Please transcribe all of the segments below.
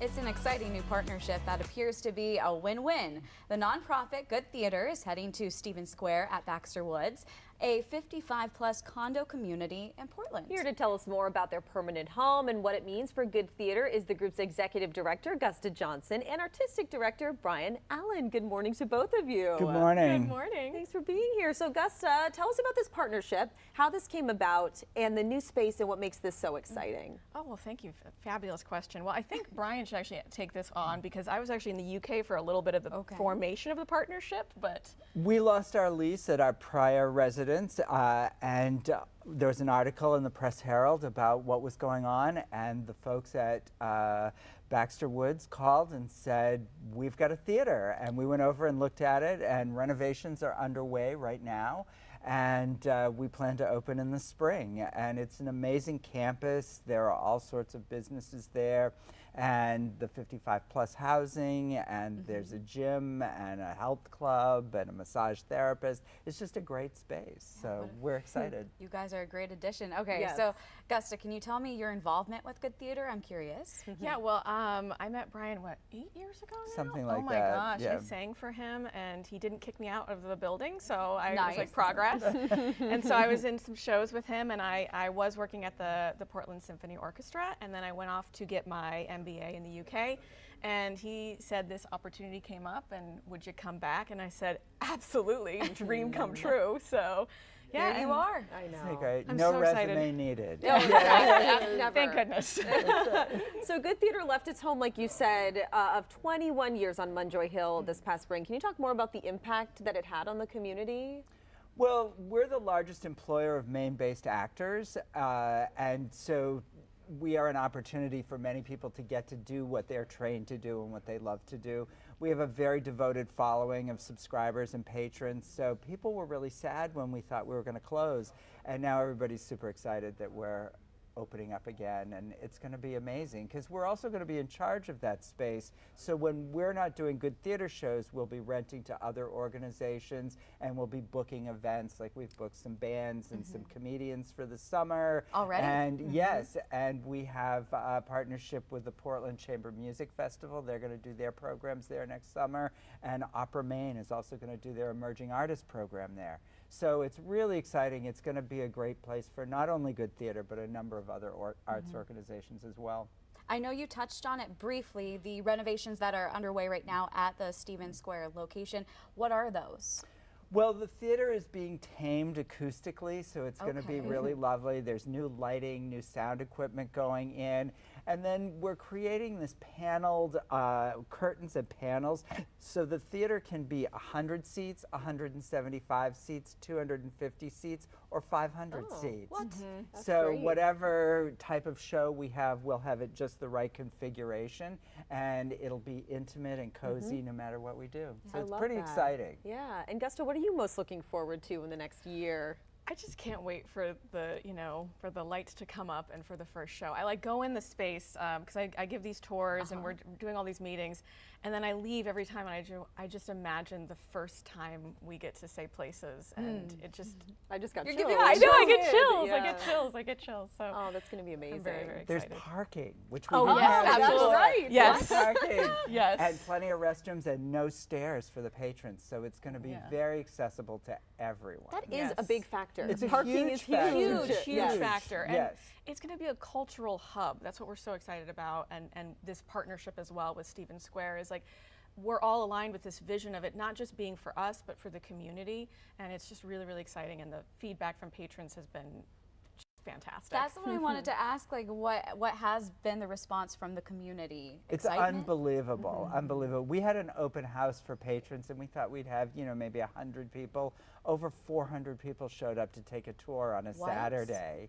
It's an exciting new partnership that appears to be a win-win. The nonprofit Good Theater is heading to Stevens Square at Baxter Woods, a 55-plus condo community in Portland. Here to tell us more about their permanent home and what it means for Good Theater is the group's executive director, Gusta Johnson, and artistic director, Brian Allen. Good morning to both of you. Good morning. Good morning. Thanks for being here. So, Gusta, tell us about this partnership, how this came about, and the new space and what makes this so exciting. Oh, well, thank you. Fabulous question. Well, I think Brian should actually take this on because I was actually in the UK for a little bit of the formation of the partnership, but... We lost our lease at our prior residence, and there was an article in the Press Herald about what was going on, and the folks at Baxter Woods called and said, we've got a theater. And we went over and looked at it, and renovations are underway right now. And we plan to open in the spring. And it's an amazing campus. There are all sorts of businesses there, and the 55-plus housing, and there's a gym and a health club and a massage therapist. It's just a great space. So we're excited. You guys are a great addition. Okay, Yes. so Gusta, can you tell me your involvement with Good Theater? I'm curious. Yeah, well, I met Brian, what, 8 years ago now? Something like that. Oh my that, gosh, yeah. I sang for him and he didn't kick me out of the building, so I was Nice. like, progress. And so I was in some shows with him, and I was working at the Portland Symphony Orchestra, and then I went off to get my MBA in the UK, and he said this opportunity came up, and would you come back? And I said, absolutely, dream come true. So yeah, There you are. I know. Okay, great. I'm No so resume excited. needed. Never. Thank goodness. So Good Theater left its home, like you said, of 21 years on Munjoy Hill this past spring. Can you talk more about the impact that it had on the community? Well, we're the largest employer of Maine-based actors, and so we are an opportunity for many people to get to do what they're trained to do and what they love to do. We have a very devoted following of subscribers and patrons, so people were really sad when we thought we were going to close, and now everybody's super excited that we're opening up again, and it's going to be amazing because we're also going to be in charge of that space. So when we're not doing Good Theater shows, we'll be renting to other organizations, and we'll be booking events. Like we've booked some bands and some comedians for the summer Already? and yes, and we have a partnership with the Portland Chamber Music Festival. They're going to do their programs there next summer, and Opera Maine is also going to do their emerging artist program there. So it's really exciting. It's going to be a great place for not only Good Theater, but a number of other arts organizations as well. I know you touched on it briefly, the renovations that are underway right now at the Stevens Square location. What are those? Well, the theater is being tamed acoustically, so it's going to be Okay. really lovely. There's new lighting, new sound equipment going in, and then we're creating this paneled curtains and panels, so the theater can be 100 seats, 175 seats, 250 seats, or 500 seats. What? So great. whatever type of show we have, we'll have it just the right configuration, and it'll be intimate and cozy no matter what we do. So I it's love pretty that. exciting. Yeah, and Gusta, what are you most looking forward to in the next year? I just can't wait for the, for the lights to come up and for the first show. I like go in the space because I give these tours and we're doing all these meetings, and then I leave every time, and I just imagine the first time we get to say places, and it just. I just got You're chills. giving me I know, I Good. get chills. I Yeah. get chills. I get chills. So Oh, that's going to be amazing. I'm very, very There's excited. parking, which we Oh, didn't yes, have absolutely. before. right. Yes. Parking. Yes. And plenty of restrooms and no stairs for the patrons, so it's going to be Yeah. very accessible to everyone. That is a Yes. big factor. It's a Parking huge is factor. huge. Huge Yes. factor. And Yes. it's going to be a cultural hub. That's what we're so excited about. And this partnership as well with Stevens Square is like, we're all aligned with this vision of it not just being for us, but for the community. And it's just really, really exciting. And the feedback from patrons has been just fantastic. That's what I wanted to ask, like what has been the response from the community? It's Excitement? unbelievable, unbelievable. We had an open house for patrons, and we thought we'd have, maybe 100 people. Over 400 people showed up to take a tour on a What? Saturday.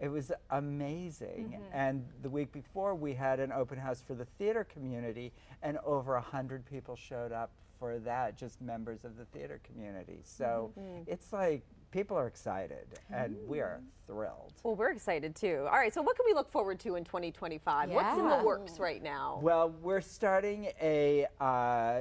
It was amazing. And the week before, we had an open house for the theater community, and over 100 people showed up for that, just members of the theater community. So it's like people are excited, and we are thrilled. Well, we're excited too. All right, so what can we look forward to in 2025? What's in the Yeah. works right now? Well, we're starting a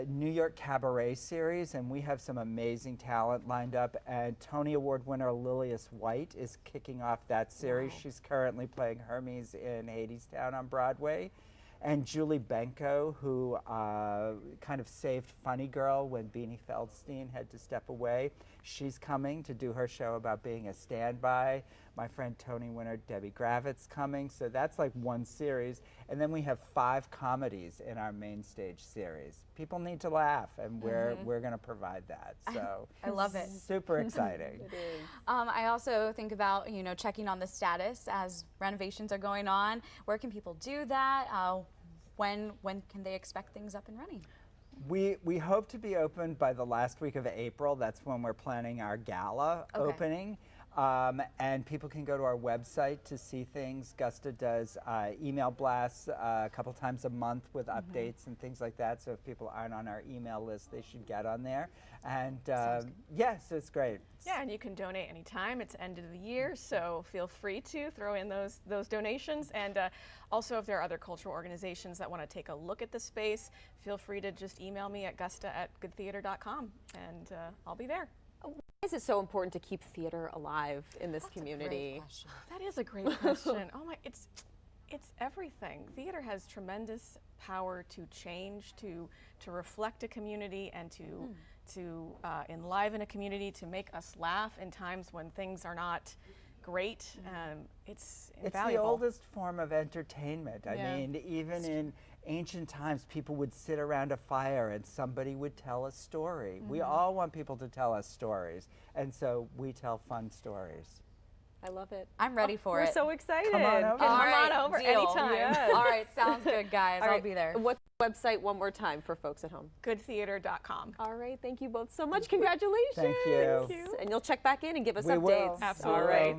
New York cabaret series, and we have some amazing talent lined up. And Tony Award winner Lilias White is kicking off that series. She's currently playing Hermes in Hadestown on Broadway. And Julie Benko, who kind of saved Funny Girl when Beanie Feldstein had to step away. She's coming to do her show about being a standby. My friend Tony winner Debbie Gravitt's coming. So that's like one series. And then we have 5 comedies in our main stage series. People need to laugh, and we're going to provide that. So I love it. Super exciting. It is. I also think about, checking on the status as renovations are going on. Where can people do that? When can they expect things up and running? We hope to be open by the last week of April. That's when we're planning our gala opening. And people can go to our website to see things. Gusta does email blasts a couple times a month with updates and things like that. So if people aren't on our email list, they should get on there. And yes, it's great. Yeah, and you can donate anytime. It's end of the year, so feel free to throw in those donations. And also, if there are other cultural organizations that want to take a look at the space, feel free to just email me at gusta@goodtheater.com, and I'll be there. Why is it so important to keep theater alive in this community? Great question. That is a great question. Oh my, it's everything. Theater has tremendous power to change, to reflect a community, and to enliven a community, to make us laugh in times when things are not great. It's invaluable. It's the oldest form of entertainment. I mean, even in ancient times, people would sit around a fire and somebody would tell a story. We all want people to tell us stories, and so we tell fun stories. I love it. I'm ready for it. We're so excited. Come on over. Come All right, on over deal. anytime. Yes. All right, sounds good, guys. All I'll right, be there. What's the website one more time for folks at home? Goodtheater.com. All right, thank you both so much. Congratulations. Thank you. Thank you. And you'll check back in and give us We updates. will. Absolutely. All right.